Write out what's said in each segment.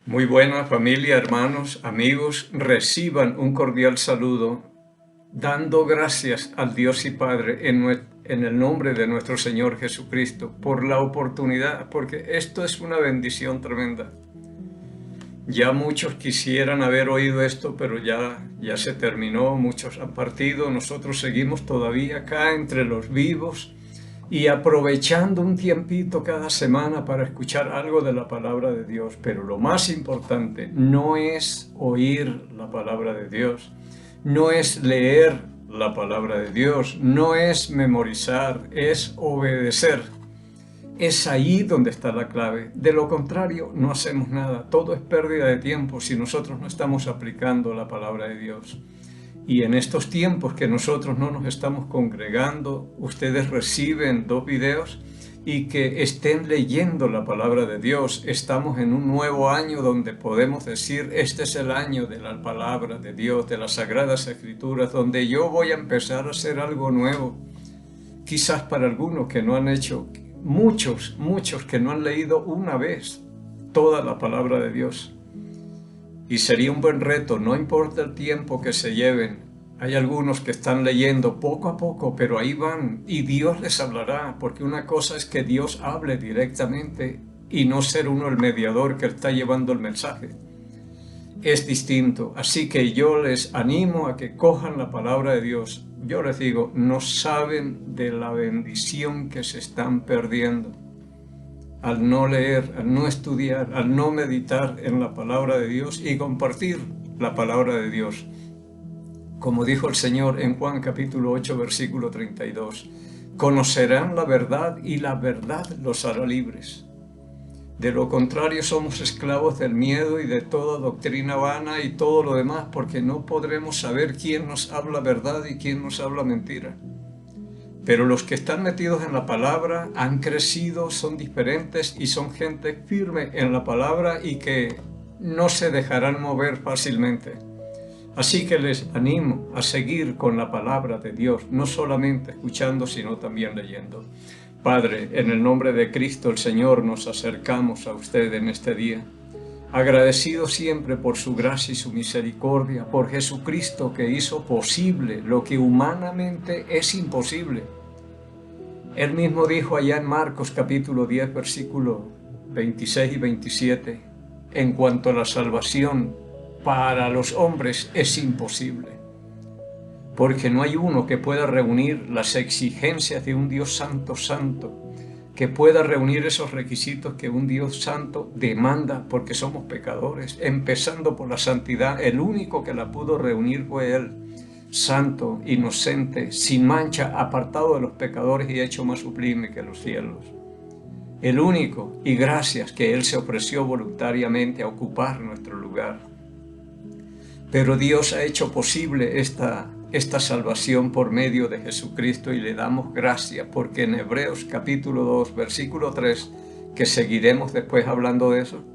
Muy buena familia, hermanos, amigos, reciban un cordial saludo, dando gracias al Dios y Padre en el nombre de nuestro Señor Jesucristo por la oportunidad, porque esto es una bendición tremenda. Ya muchos quisieran haber oído esto, pero ya se terminó, muchos han partido, nosotros seguimos todavía acá entre los vivos y aprovechando un tiempito cada semana para escuchar algo de la palabra de Dios. Pero lo más importante no es oír la palabra de Dios, no es leer la palabra de Dios, no es memorizar, es obedecer. Es ahí donde está la clave. De lo contrario, no hacemos nada. Todo es pérdida de tiempo si nosotros no estamos aplicando la palabra de Dios. Y en estos tiempos que nosotros no nos estamos congregando, ustedes reciben 2 videos y que estén leyendo la palabra de Dios. Estamos en un nuevo año donde podemos decir, este es el año de la palabra de Dios, de las Sagradas Escrituras, donde yo voy a empezar a hacer algo nuevo. Quizás para algunos que no han hecho, muchos que no han leído una vez toda la palabra de Dios. Y sería un buen reto, no importa el tiempo que se lleven. Hay algunos que están leyendo poco a poco, pero ahí van y Dios les hablará, porque una cosa es que Dios hable directamente y no ser uno el mediador que está llevando el mensaje. Es distinto, así que yo les animo a que cojan la palabra de Dios. Yo les digo, no saben de la bendición que se están perdiendo al no leer, al no estudiar, al no meditar en la palabra de Dios y compartir la palabra de Dios. Como dijo el Señor en Juan capítulo 8, versículo 32, conocerán la verdad y la verdad los hará libres. De lo contrario, somos esclavos del miedo y de toda doctrina vana y todo lo demás, porque no podremos saber quién nos habla verdad y quién nos habla mentira. Pero los que están metidos en la palabra han crecido, son diferentes y son gente firme en la palabra y que no se dejarán mover fácilmente. Así que les animo a seguir con la palabra de Dios, no solamente escuchando, sino también leyendo. Padre, en el nombre de Cristo el Señor, nos acercamos a usted en este día, agradecido siempre por su gracia y su misericordia, por Jesucristo que hizo posible lo que humanamente es imposible. Él mismo dijo allá en Marcos capítulo 10, versículo 26 y 27, en cuanto a la salvación para los hombres es imposible, porque no hay uno que pueda reunir las exigencias de un Dios santo, que pueda reunir esos requisitos que un Dios santo demanda, porque somos pecadores, empezando por la santidad. El único que la pudo reunir fue Él, santo, inocente, sin mancha, apartado de los pecadores y hecho más sublime que los cielos. El único, y gracias que Él se ofreció voluntariamente a ocupar nuestro lugar. Pero Dios ha hecho posible esta salvación por medio de Jesucristo y le damos gracias, porque en Hebreos capítulo 2, versículo 3, que seguiremos después hablando de eso,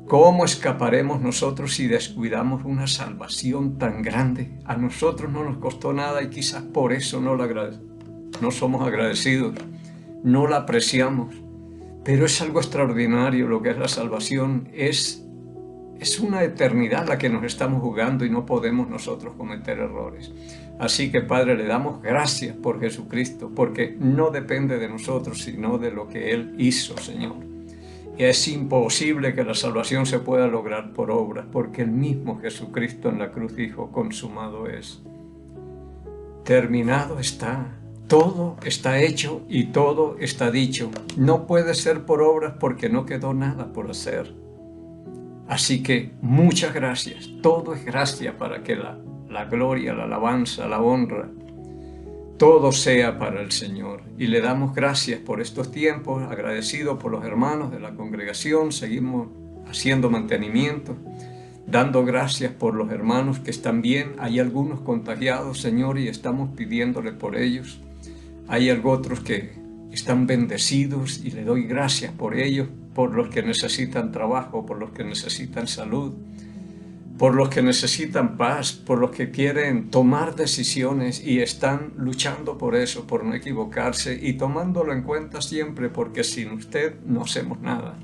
¿cómo escaparemos nosotros si descuidamos una salvación tan grande? A nosotros no nos costó nada y quizás por eso no somos agradecidos, no la apreciamos. Pero es algo extraordinario lo que es la salvación. Es una eternidad la que nos estamos jugando y no podemos nosotros cometer errores. Así que, Padre, le damos gracias por Jesucristo, porque no depende de nosotros, sino de lo que Él hizo, Señor. Es imposible que la salvación se pueda lograr por obras, porque el mismo Jesucristo en la cruz dijo, consumado es. Terminado está. Todo está hecho y todo está dicho. No puede ser por obras porque no quedó nada por hacer. Así que muchas gracias. Todo es gracia para que la gloria, la alabanza, la honra, todo sea para el Señor. Y le damos gracias por estos tiempos, agradecidos por los hermanos de la congregación. Seguimos haciendo mantenimiento, dando gracias por los hermanos que están bien. Hay algunos contagiados, Señor, y estamos pidiéndole por ellos. Hay otros que están bendecidos y le doy gracias por ellos, por los que necesitan trabajo, por los que necesitan salud, por los que necesitan paz, por los que quieren tomar decisiones y están luchando por eso, por no equivocarse y tomándolo en cuenta siempre, porque sin usted no hacemos nada.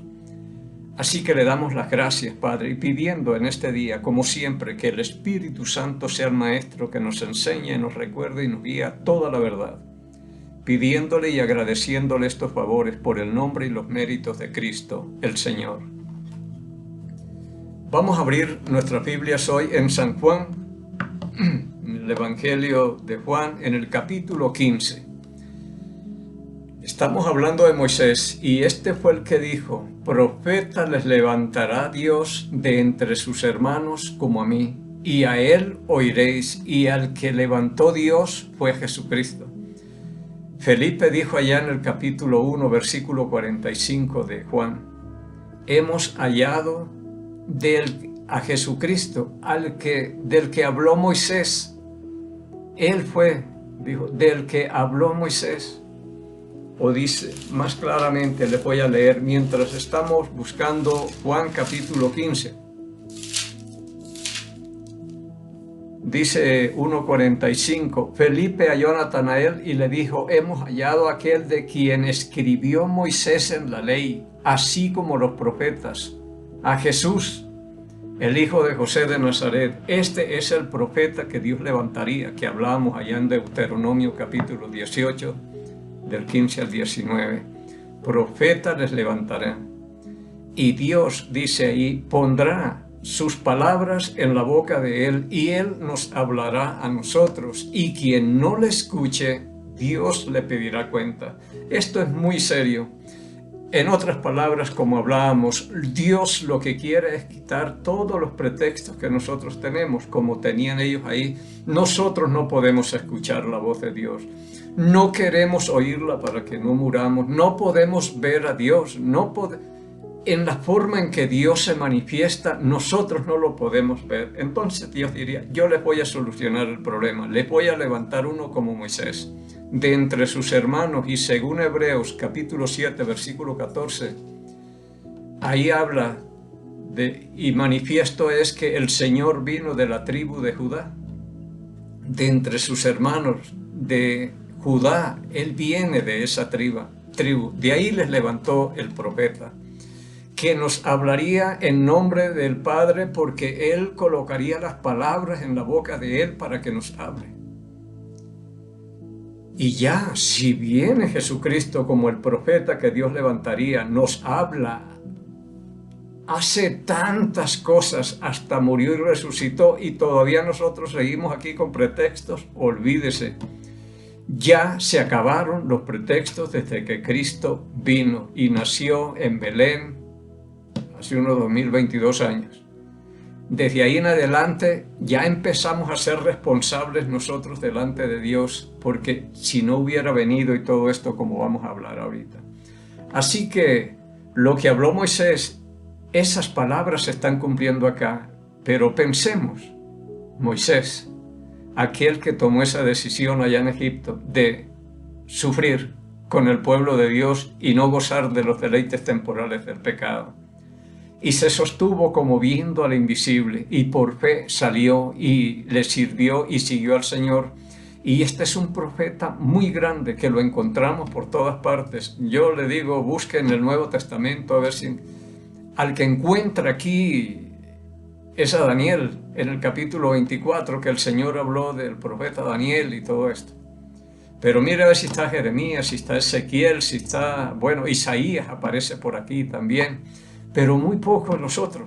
Así que le damos las gracias, Padre, y pidiendo en este día, como siempre, que el Espíritu Santo sea el Maestro que nos enseñe, nos recuerde y nos guía toda la verdad, pidiéndole y agradeciéndole estos favores por el nombre y los méritos de Cristo, el Señor. Vamos a abrir nuestras Biblias hoy en San Juan, en el Evangelio de Juan, en el capítulo 15. Estamos hablando de Moisés, y este fue el que dijo: profeta les levantará Dios de entre sus hermanos como a mí, y a él oiréis, y al que levantó Dios fue Jesucristo. Felipe dijo allá en el capítulo 1, versículo 45 de Juan: hemos hallado a Jesucristo, del que habló Moisés. Él fue, dijo, del que habló Moisés. O dice más claramente, les voy a leer mientras estamos buscando Juan capítulo 15. Dice 1:45, Felipe halló a Natanael y le dijo: hemos hallado a aquel de quien escribió Moisés en la ley, así como los profetas, a Jesús, el hijo de José de Nazaret. Este es el profeta que Dios levantaría, que hablábamos allá en Deuteronomio capítulo 18, del 15 al 19. Profeta les levantará. Y Dios, dice ahí, pondrá sus palabras en la boca de él, y él nos hablará a nosotros. Y quien no le escuche, Dios le pedirá cuenta. Esto es muy serio. En otras palabras, como hablábamos, Dios lo que quiere es quitar todos los pretextos que nosotros tenemos, como tenían ellos ahí. Nosotros no podemos escuchar la voz de Dios. No queremos oírla para que no muramos. No podemos ver a Dios. En la forma en que Dios se manifiesta, nosotros no lo podemos ver. Entonces Dios diría: yo les voy a solucionar el problema. Les voy a levantar uno como Moisés, de entre sus hermanos. Y según Hebreos capítulo 7, versículo 14, ahí habla y manifiesto es que el Señor vino de la tribu de Judá, de entre sus hermanos de Judá. Él viene de esa tribu. De ahí les levantó el profeta, que nos hablaría en nombre del Padre, porque Él colocaría las palabras en la boca de Él para que nos hable. Y ya, si viene Jesucristo como el profeta que Dios levantaría, nos habla, hace tantas cosas, hasta murió y resucitó, y todavía nosotros seguimos aquí con pretextos, olvídese. Ya se acabaron los pretextos desde que Cristo vino y nació en Belén hace unos 2022 años. Desde ahí en adelante ya empezamos a ser responsables nosotros delante de Dios, porque si no hubiera venido y todo esto como vamos a hablar ahorita. Así que lo que habló Moisés, esas palabras se están cumpliendo acá. Pero pensemos, Moisés, aquel que tomó esa decisión allá en Egipto de sufrir con el pueblo de Dios y no gozar de los deleites temporales del pecado, y se sostuvo como viendo al invisible, y por fe salió y le sirvió y siguió al Señor. Y este es un profeta muy grande que lo encontramos por todas partes. Yo le digo, busque en el Nuevo Testamento a ver si al que encuentra aquí es a Daniel, en el capítulo 24, que el Señor habló del profeta Daniel y todo esto. Pero mire a ver si está Jeremías, si está Ezequiel, si está, bueno, Isaías aparece por aquí también, pero muy pocos nosotros.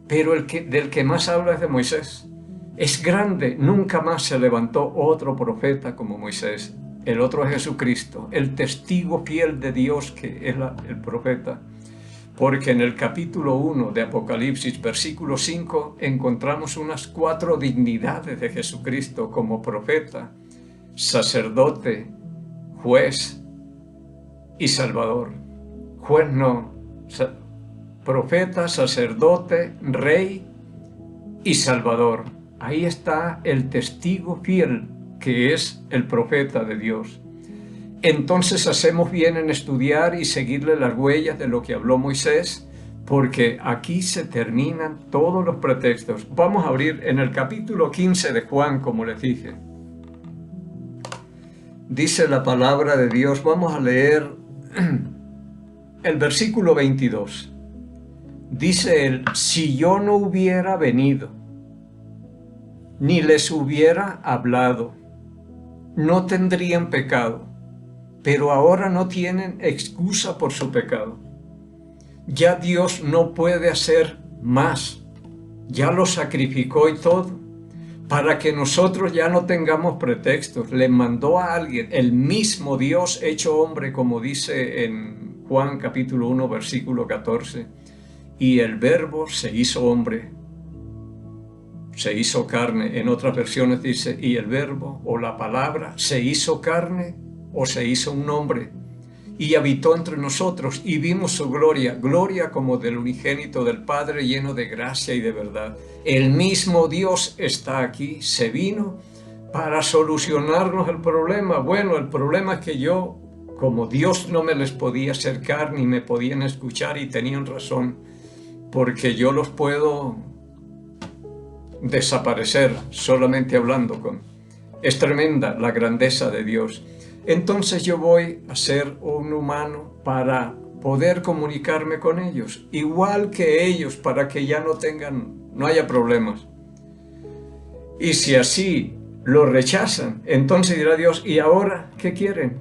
Pero del que más habla es de Moisés. Es grande, nunca más se levantó otro profeta como Moisés. El otro es Jesucristo, el testigo fiel de Dios, que es el profeta. Porque en el capítulo 1 de Apocalipsis, versículo 5, encontramos unas 4 dignidades de Jesucristo como profeta, sacerdote, juez y salvador. Juez no, profeta, sacerdote, rey y salvador. Ahí está el testigo fiel que es el profeta de Dios. Entonces hacemos bien en estudiar y seguirle las huellas de lo que habló Moisés, porque aquí se terminan todos los pretextos. Vamos a abrir en el capítulo 15 de Juan, como les dije. Dice la palabra de Dios, vamos a leer el versículo 22. Dice él, si yo no hubiera venido, ni les hubiera hablado, no tendrían pecado, pero ahora no tienen excusa por su pecado. Ya Dios no puede hacer más, ya lo sacrificó y todo, para que nosotros ya no tengamos pretextos. Le mandó a alguien, el mismo Dios hecho hombre, como dice en Juan capítulo 1, versículo 14, y el Verbo se hizo hombre, se hizo carne. En otras versiones dice, y el Verbo o la palabra se hizo carne o se hizo un hombre y habitó entre nosotros y vimos su gloria, gloria como del unigénito del Padre, lleno de gracia y de verdad. El mismo Dios está aquí, se vino para solucionarnos el problema. Bueno, el problema es que yo, como Dios no me les podía acercar ni me podían escuchar, y tenían razón, porque yo los puedo desaparecer solamente hablando con. Es tremenda la grandeza de Dios. Entonces yo voy a ser un humano para poder comunicarme con ellos, igual que ellos, para que ya no haya problemas. Y si así lo rechazan, entonces dirá Dios, ¿y ahora qué quieren?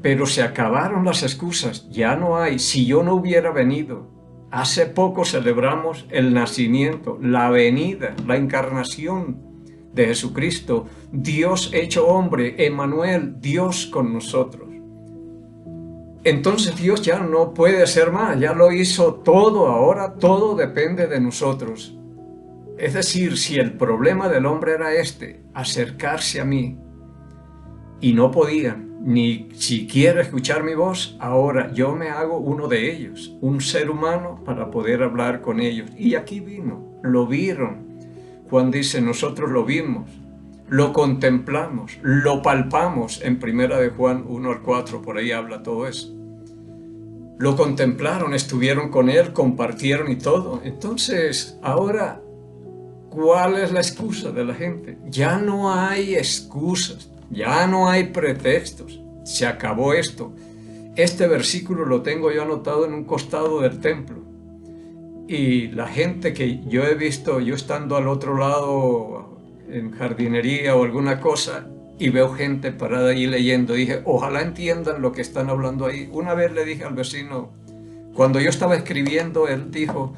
Pero se acabaron las excusas, ya no hay. Si yo no hubiera venido, hace poco celebramos el nacimiento, la venida, la encarnación de Jesucristo, Dios hecho hombre, Emmanuel, Dios con nosotros. Entonces Dios ya no puede hacer más, ya lo hizo todo, ahora todo depende de nosotros. Es decir, si el problema del hombre era acercarse a mí, y no podían ni siquiera escuchar mi voz, ahora yo me hago uno de ellos, un ser humano para poder hablar con ellos. Y aquí vino, lo vieron. Juan dice, nosotros lo vimos, lo contemplamos, lo palpamos. En primera de Juan 1 al 4, por ahí habla todo eso. Lo contemplaron, estuvieron con él, compartieron y todo. Entonces, ahora, ¿cuál es la excusa de la gente? Ya no hay excusas, ya no hay pretextos. Se acabó esto. Este versículo lo tengo yo anotado en un costado del templo. Y la gente que yo he visto, yo estando al otro lado en jardinería o alguna cosa, y veo gente parada ahí leyendo, dije, ojalá entiendan lo que están hablando ahí. Una vez le dije al vecino, cuando yo estaba escribiendo, él dijo,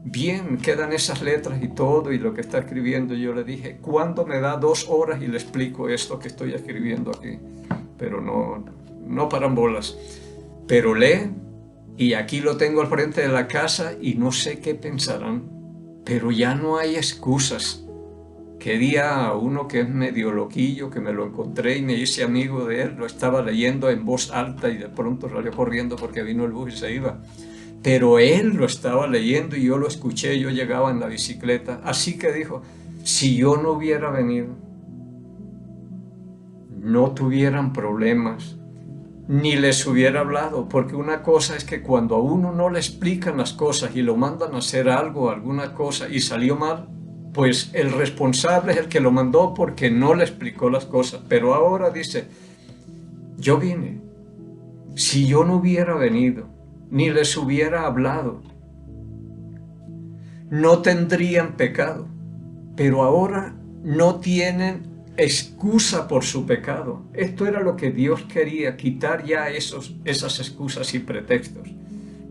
bien, quedan esas letras y todo, y lo que está escribiendo. Yo le dije, ¿cuándo me da 2 horas y le explico esto que estoy escribiendo aquí? Pero no paran bolas. Pero lee, y aquí lo tengo al frente de la casa y no sé qué pensarán, pero ya no hay excusas. Que día uno que es medio loquillo, que me lo encontré y me hice amigo de él, lo estaba leyendo en voz alta y de pronto salió corriendo porque vino el bus y se iba. Pero él lo estaba leyendo y yo lo escuché, yo llegaba en la bicicleta. Así que dijo, si yo no hubiera venido, no tuvieran problemas, ni les hubiera hablado, porque una cosa es que cuando a uno no le explican las cosas y lo mandan a hacer algo, alguna cosa, y salió mal, pues el responsable es el que lo mandó porque no le explicó las cosas. Pero ahora dice, yo vine, si yo no hubiera venido, ni les hubiera hablado, no tendrían pecado, pero ahora no tienen excusa por su pecado. Esto era lo que Dios quería, quitar ya esas excusas y pretextos.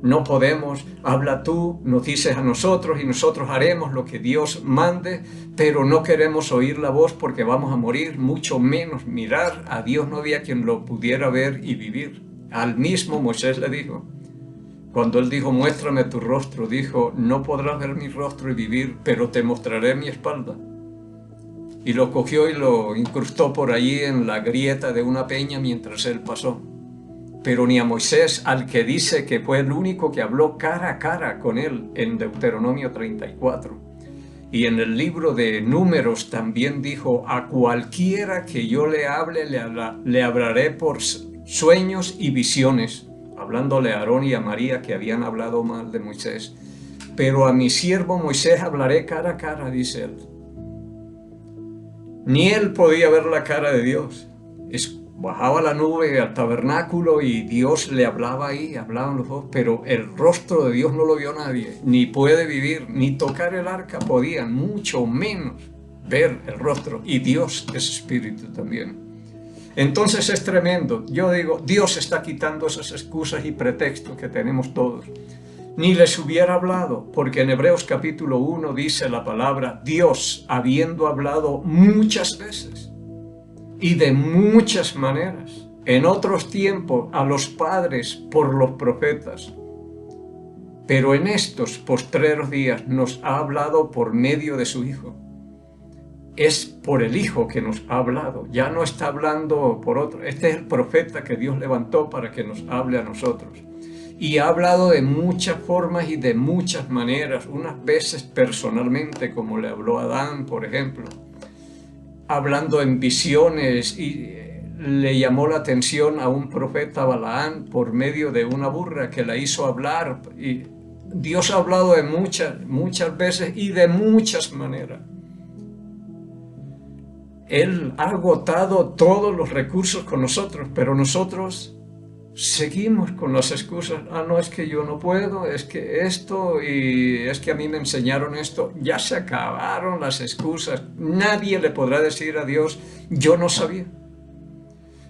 No podemos, habla tú, nos dices a nosotros y nosotros haremos lo que Dios mande, pero no queremos oír la voz porque vamos a morir, mucho menos mirar. A Dios no había quien lo pudiera ver y vivir. Al mismo Moisés le dijo, cuando él dijo, muéstrame tu rostro, dijo, no podrás ver mi rostro y vivir, pero te mostraré mi espalda. Y lo cogió y lo incrustó por allí en la grieta de una peña mientras él pasó. Pero ni a Moisés, al que dice que fue el único que habló cara a cara con él en Deuteronomio 34. Y en el libro de Números también dijo, a cualquiera que yo le hable, le hablaré por sueños y visiones, hablándole a Aarón y a María que habían hablado mal de Moisés. Pero a mi siervo Moisés hablaré cara a cara, dice él. Ni él podía ver la cara de Dios. bajaba la nube al tabernáculo y Dios le hablaba ahí, hablaban los dos, pero el rostro de Dios no lo vio nadie, ni puede vivir, ni tocar el arca podían, mucho menos ver el rostro, y Dios es espíritu también. Entonces es tremendo. Yo digo, Dios está quitando esas excusas y pretextos que tenemos todos. Ni les hubiera hablado, porque en Hebreos capítulo 1 dice la palabra, Dios habiendo hablado muchas veces y de muchas maneras, en otros tiempos a los padres por los profetas, pero en estos postreros días nos ha hablado por medio de su Hijo. Es por el Hijo que nos ha hablado, ya no está hablando por otro. Este es el profeta que Dios levantó para que nos hable a nosotros. Y ha hablado de muchas formas y de muchas maneras, unas veces personalmente, como le habló a Adán, por ejemplo, hablando en visiones, y le llamó la atención a un profeta Balaán por medio de una burra que la hizo hablar. Y Dios ha hablado de muchas veces y de muchas maneras. Él ha agotado todos los recursos con nosotros, pero nosotros seguimos con las excusas. No, es que yo no puedo, es que esto, y es que a mí me enseñaron esto. Ya se acabaron las excusas. Nadie le podrá decir a Dios, yo no sabía.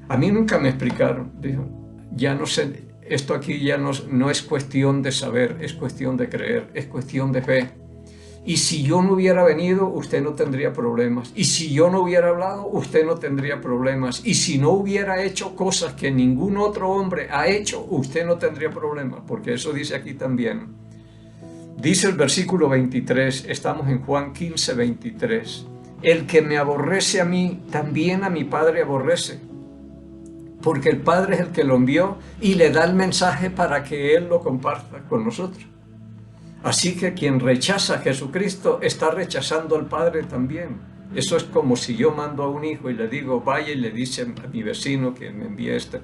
A mí nunca me explicaron. Dijo, ya no sé, esto aquí ya no es cuestión de saber, es cuestión de creer, es cuestión de fe. Y si yo no hubiera venido, usted no tendría problemas. Y si yo no hubiera hablado, usted no tendría problemas. Y si no hubiera hecho cosas que ningún otro hombre ha hecho, usted no tendría problemas. Porque eso dice aquí también. Dice el versículo 23, estamos en Juan 15, 23. El que me aborrece a mí, también a mi Padre aborrece. Porque el Padre es el que lo envió y le da el mensaje para que Él lo comparta con nosotros. Así que quien rechaza a Jesucristo está rechazando al Padre también. Eso es como si yo mando a un hijo y le digo, vaya y le dice a mi vecino que me envíe este.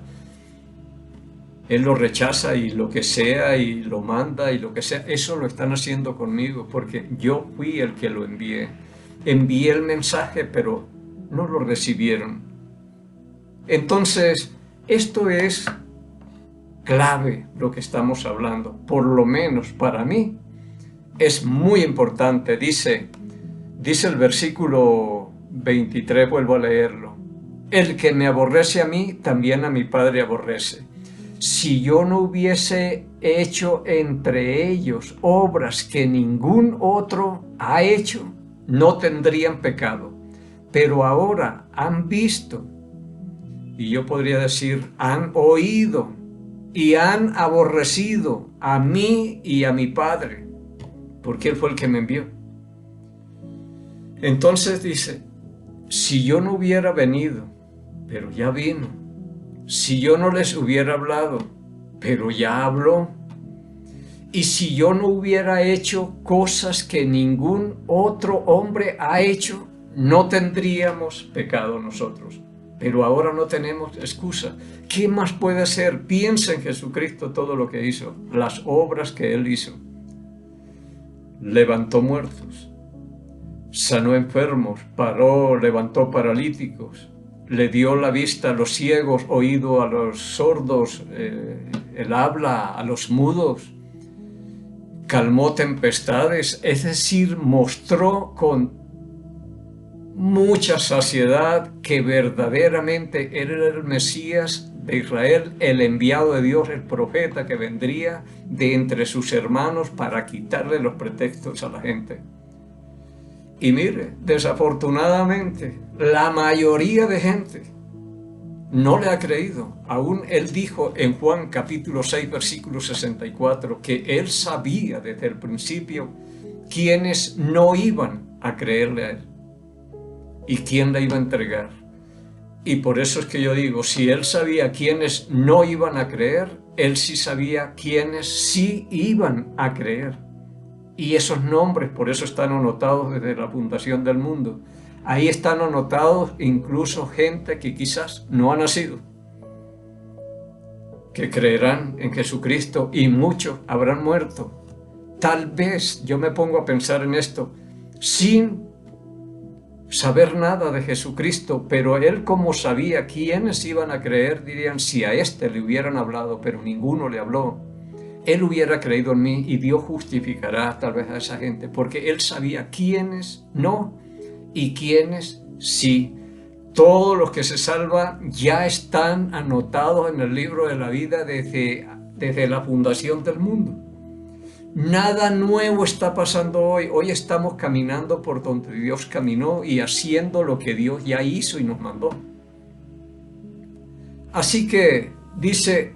Él lo rechaza y lo que sea, y lo manda y lo que sea. Eso lo están haciendo conmigo porque yo fui el que lo envié. Envié el mensaje, pero no lo recibieron. Entonces, esto es clave lo que estamos hablando, por lo menos para mí. Es muy importante, dice el versículo 23, vuelvo a leerlo. El que me aborrece a mí, también a mi Padre aborrece. Si yo no hubiese hecho entre ellos obras que ningún otro ha hecho, no tendrían pecado. Pero ahora han visto, y yo podría decir, han oído y han aborrecido a mí y a mi Padre, porque Él fue el que me envió. Entonces dice, si yo no hubiera venido, pero ya vino. Si yo no les hubiera hablado, pero ya habló. Y si yo no hubiera hecho cosas que ningún otro hombre ha hecho, no tendríamos pecado nosotros. Pero ahora no tenemos excusa. ¿Qué más puede hacer? Piensa en Jesucristo, todo lo que hizo, las obras que Él hizo. Levantó muertos, sanó enfermos, paró, levantó paralíticos, le dio la vista a los ciegos, oído a los sordos, el habla a los mudos, calmó tempestades, es decir, mostró con mucha saciedad que verdaderamente era el Mesías de Israel, el enviado de Dios, el profeta que vendría de entre sus hermanos para quitarle los pretextos a la gente. Y mire, desafortunadamente, la mayoría de gente no le ha creído. Aún Él dijo en Juan capítulo 6, versículo 64, que Él sabía desde el principio quiénes no iban a creerle a Él y quién le iba a entregar. Y por eso es que yo digo, si Él sabía quiénes no iban a creer, Él sí sabía quiénes sí iban a creer. Y esos nombres por eso están anotados desde la fundación del mundo. Ahí están anotados incluso gente que quizás no ha nacido, que creerán en Jesucristo, y muchos habrán muerto. Tal vez yo me pongo a pensar en esto sin saber nada de Jesucristo, pero él, como sabía quiénes iban a creer, dirían, si a este le hubieran hablado, pero ninguno le habló, él hubiera creído en mí y Dios justificará tal vez a esa gente, porque él sabía quiénes no y quiénes sí. Todos los que se salvan ya están anotados en el libro de la vida desde la fundación del mundo. Nada nuevo está pasando hoy. Hoy estamos caminando por donde Dios caminó y haciendo lo que Dios ya hizo y nos mandó. Así que dice,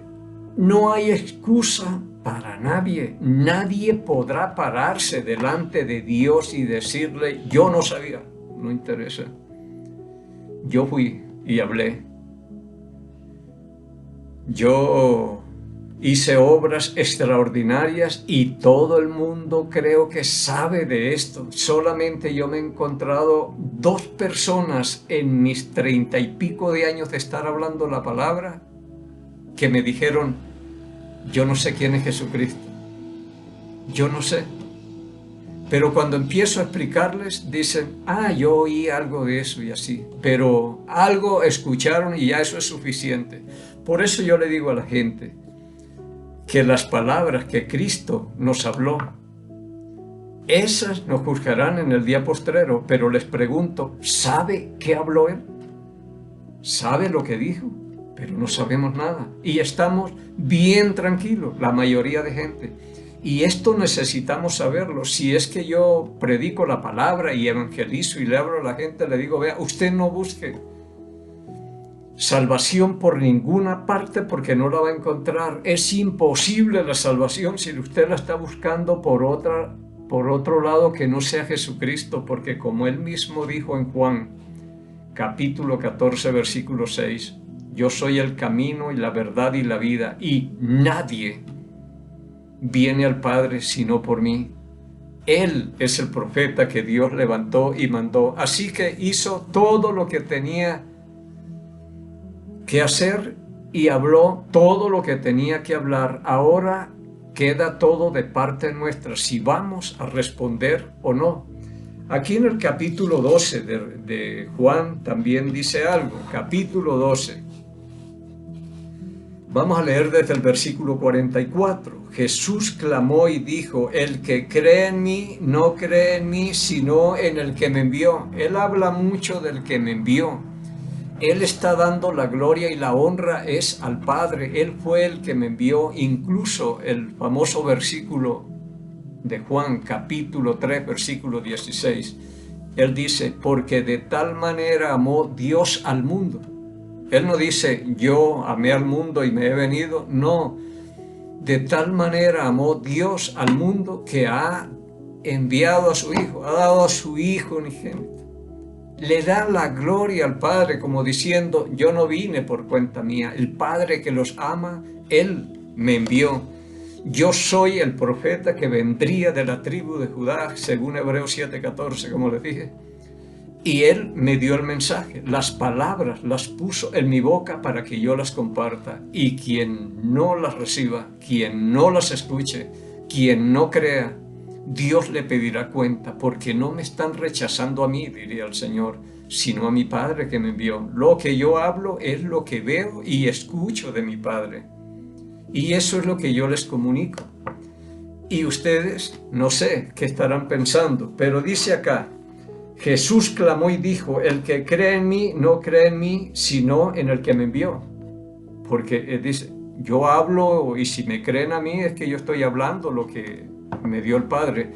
no hay excusa para nadie. Nadie podrá pararse delante de Dios y decirle, yo no sabía. No interesa. Yo fui y hablé. Yo hice obras extraordinarias y todo el mundo creo que sabe de esto. Solamente yo me he encontrado 2 personas en mis 30 y pico de años de estar hablando la palabra que me dijeron, yo no sé quién es Jesucristo. Yo no sé. Pero cuando empiezo a explicarles, dicen, yo oí algo de eso y así. Pero algo escucharon y ya eso es suficiente. Por eso yo le digo a la gente que las palabras que Cristo nos habló, esas nos juzgarán en el día postrero. Pero les pregunto, ¿sabe qué habló Él? ¿Sabe lo que dijo? Pero no sabemos nada. Y estamos bien tranquilos, la mayoría de gente. Y esto necesitamos saberlo. Si es que yo predico la palabra y evangelizo y le hablo a la gente, le digo, vea, usted no busque salvación por ninguna parte porque no la va a encontrar. Es imposible la salvación si usted la está buscando por otro lado que no sea Jesucristo, porque como él mismo dijo en Juan, capítulo 14, versículo 6, yo soy el camino y la verdad y la vida, y nadie viene al Padre sino por mí. Él es el profeta que Dios levantó y mandó. Así que hizo todo lo que tenía que hacer y habló todo lo que tenía que hablar. Ahora queda todo de parte nuestra, si vamos a responder o no. Aquí en el capítulo 12 de Juan también dice algo. Capítulo 12. Vamos a leer desde el versículo 44. Jesús clamó y dijo, el que cree en mí, no cree en mí, sino en el que me envió. Él habla mucho del que me envió. Él está dando la gloria y la honra es al Padre. Él fue el que me envió. Incluso el famoso versículo de Juan, capítulo 3, versículo 16. Él dice, porque de tal manera amó Dios al mundo. Él no dice, yo amé al mundo y me he venido. No, de tal manera amó Dios al mundo que ha enviado a su Hijo, ha dado a su Hijo unigénito. Le da la gloria al Padre como diciendo, yo no vine por cuenta mía. El Padre que los ama, Él me envió. Yo soy el profeta que vendría de la tribu de Judá, según Hebreos 7:14, como les dije. Y Él me dio el mensaje, las palabras las puso en mi boca para que yo las comparta. Y quien no las reciba, quien no las escuche, quien no crea, Dios le pedirá cuenta, porque no me están rechazando a mí, diría el Señor, sino a mi Padre que me envió. Lo que yo hablo es lo que veo y escucho de mi Padre. Y eso es lo que yo les comunico. Y ustedes, no sé qué estarán pensando, pero dice acá, Jesús clamó y dijo, el que cree en mí, no cree en mí, sino en el que me envió. Porque él dice, yo hablo y si me creen a mí es que yo estoy hablando lo que me dio el Padre.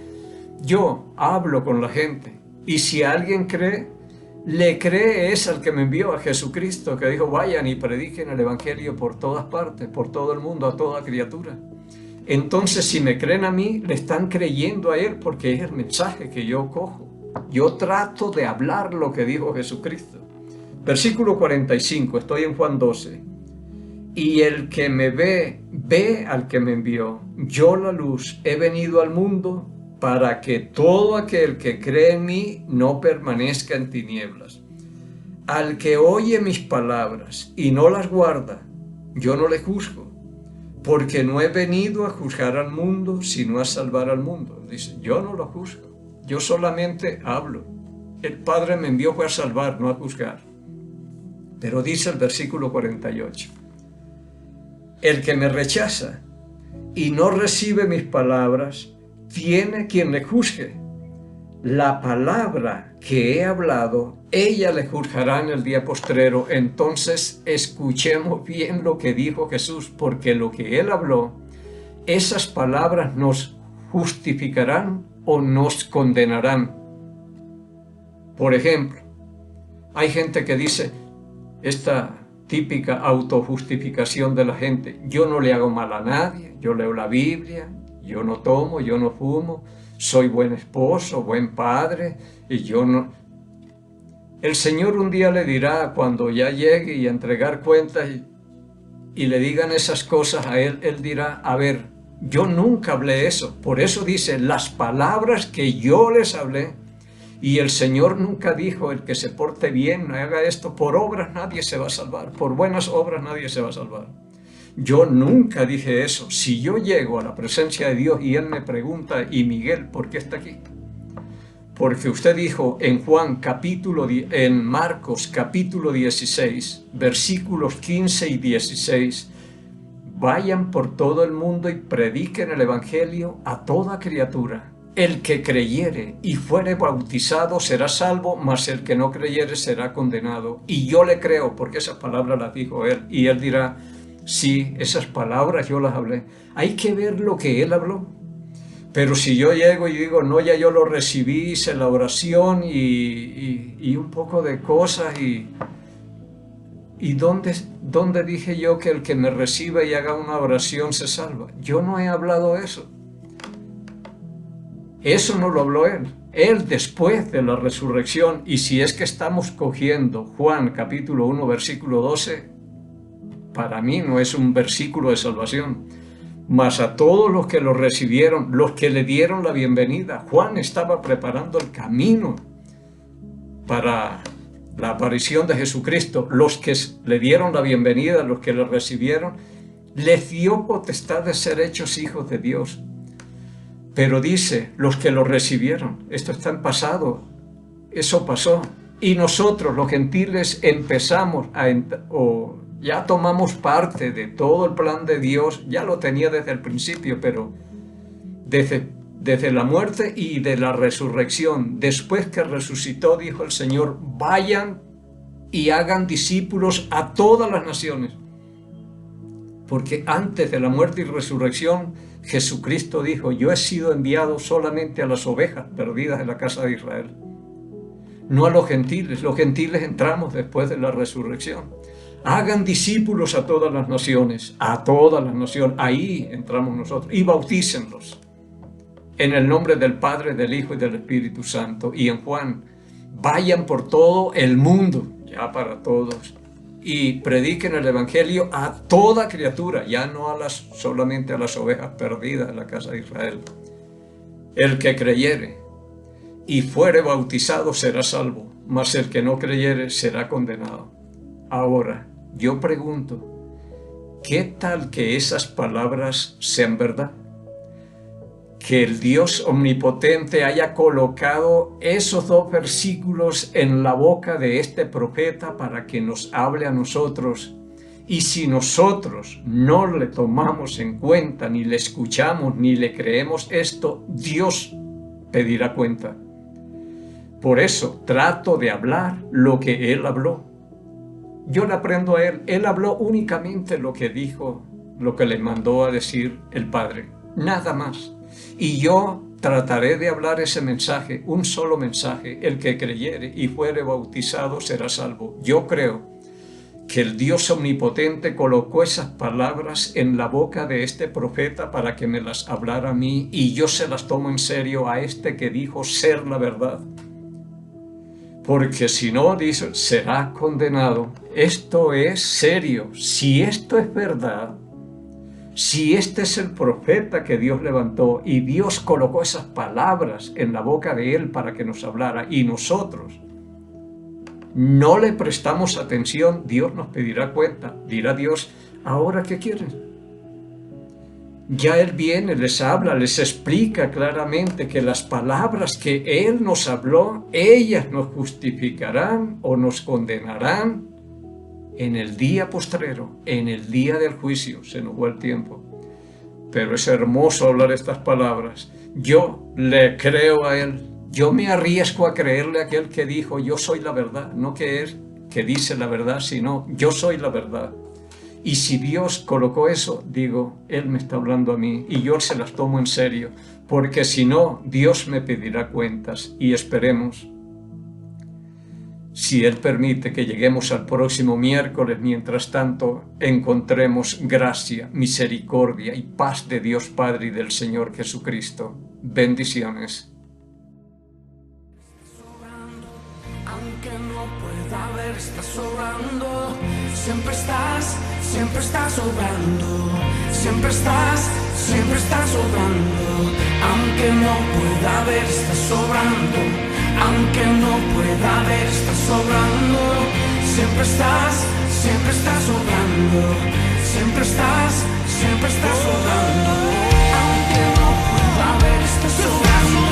Yo hablo con la gente y si alguien cree, le cree es al que me envió, a Jesucristo, que dijo, vayan y prediquen el Evangelio por todas partes, por todo el mundo, a toda criatura. Entonces, si me creen a mí, le están creyendo a Él porque es el mensaje que yo cojo. Yo trato de hablar lo que dijo Jesucristo. Versículo 45, estoy en Juan 12. Y el que me ve, ve al que me envió. Yo, la luz, he venido al mundo para que todo aquel que cree en mí no permanezca en tinieblas. Al que oye mis palabras y no las guarda, yo no le juzgo, porque no he venido a juzgar al mundo, sino a salvar al mundo. Dice, yo no lo juzgo, yo solamente hablo. El Padre me envió fue a salvar, no a juzgar. Pero dice el versículo 48, el que me rechaza y no recibe mis palabras, tiene quien le juzgue. La palabra que he hablado, ella le juzgará en el día postrero. Entonces escuchemos bien lo que dijo Jesús, porque lo que él habló, esas palabras nos justificarán o nos condenarán. Por ejemplo, hay gente que dice esta típica autojustificación de la gente: yo no le hago mal a nadie, yo leo la Biblia, yo no tomo, yo no fumo, soy buen esposo, buen padre, y yo no... El Señor un día le dirá, cuando ya llegue y a entregar cuentas y le digan esas cosas a él, él dirá: a ver, yo nunca hablé eso. Por eso dice, las palabras que yo les hablé. Y el Señor nunca dijo: el que se porte bien, no haga esto. Por obras nadie se va a salvar, por buenas obras nadie se va a salvar. Yo nunca dije eso. Si yo llego a la presencia de Dios y Él me pregunta: ¿y Miguel por qué está aquí? Porque usted dijo en Marcos capítulo 16, versículos 15 y 16, vayan por todo el mundo y prediquen el evangelio a toda criatura. El que creyere y fuere bautizado será salvo, mas el que no creyere será condenado. Y yo le creo, porque esas palabras las dijo él. Y él dirá: sí, esas palabras yo las hablé. Hay que ver lo que él habló. Pero si yo llego y digo: no, ya yo lo recibí, hice la oración y un poco de cosas, ¿y dónde dije yo que el que me reciba y haga una oración se salva? Yo no he hablado eso. Eso no lo habló él. Él después de la resurrección. Y si es que estamos cogiendo Juan capítulo 1 versículo 12, para mí no es un versículo de salvación. Mas a todos los que lo recibieron, los que le dieron la bienvenida, Juan estaba preparando el camino para la aparición de Jesucristo. Los que le dieron la bienvenida, los que le recibieron, les dio potestad de ser hechos hijos de Dios. Pero dice, los que lo recibieron, esto está en pasado, eso pasó. Y nosotros, los gentiles, empezamos ya tomamos parte de todo el plan de Dios. Ya lo tenía desde el principio, pero desde la muerte y de la resurrección. Después que resucitó, dijo el Señor: vayan y hagan discípulos a todas las naciones. Porque antes de la muerte y resurrección, Jesucristo dijo: yo he sido enviado solamente a las ovejas perdidas de la casa de Israel, no a los gentiles. Los gentiles entramos después de la resurrección. Hagan discípulos a todas las naciones, ahí entramos nosotros, y bautícenlos en el nombre del Padre, del Hijo y del Espíritu Santo. Y en Juan, vayan por todo el mundo, ya para todos, y prediquen el evangelio a toda criatura, ya no solamente a las ovejas perdidas de la casa de Israel. El que creyere y fuere bautizado será salvo, mas el que no creyere será condenado. Ahora, yo pregunto, ¿qué tal que esas palabras sean verdad? Que el Dios omnipotente haya colocado esos dos versículos en la boca de este profeta para que nos hable a nosotros. Y si nosotros no le tomamos en cuenta, ni le escuchamos, ni le creemos esto, Dios pedirá cuenta. Por eso trato de hablar lo que Él habló. Yo le aprendo a Él. Él habló únicamente lo que dijo, lo que le mandó a decir el Padre. Nada más. Y yo trataré de hablar ese mensaje, un solo mensaje: el que creyere y fuere bautizado será salvo. Yo creo que el Dios omnipotente colocó esas palabras en la boca de este profeta para que me las hablara a mí, y yo se las tomo en serio a este que dijo ser la verdad. Porque si no, dice, será condenado. Esto es serio. Si esto es verdad, si este es el profeta que Dios levantó y Dios colocó esas palabras en la boca de él para que nos hablara, y nosotros no le prestamos atención, Dios nos pedirá cuenta. Dirá Dios: ¿ahora qué quieren? Ya Él viene, les habla, les explica claramente que las palabras que Él nos habló, ellas nos justificarán o nos condenarán en el día postrero, en el día del juicio. Se nos va el tiempo. Pero es hermoso hablar estas palabras. Yo le creo a Él. Yo me arriesgo a creerle a aquel que dijo, yo soy la verdad. No que es que dice la verdad, sino yo soy la verdad. Y si Dios colocó eso, digo, Él me está hablando a mí y yo se las tomo en serio, porque si no, Dios me pedirá cuentas y esperemos, si Él permite que lleguemos al próximo miércoles, mientras tanto, encontremos gracia, misericordia y paz de Dios Padre y del Señor Jesucristo. Bendiciones. Aunque no pueda ver, estás sobrando. Siempre estás sobrando. Siempre estás sobrando. Aunque no pueda ver, estás sobrando. Aunque no pueda ver, estás sobrando. Siempre estás sobrando. Siempre estás sobrando. Aunque no pueda ver, estás sobrando.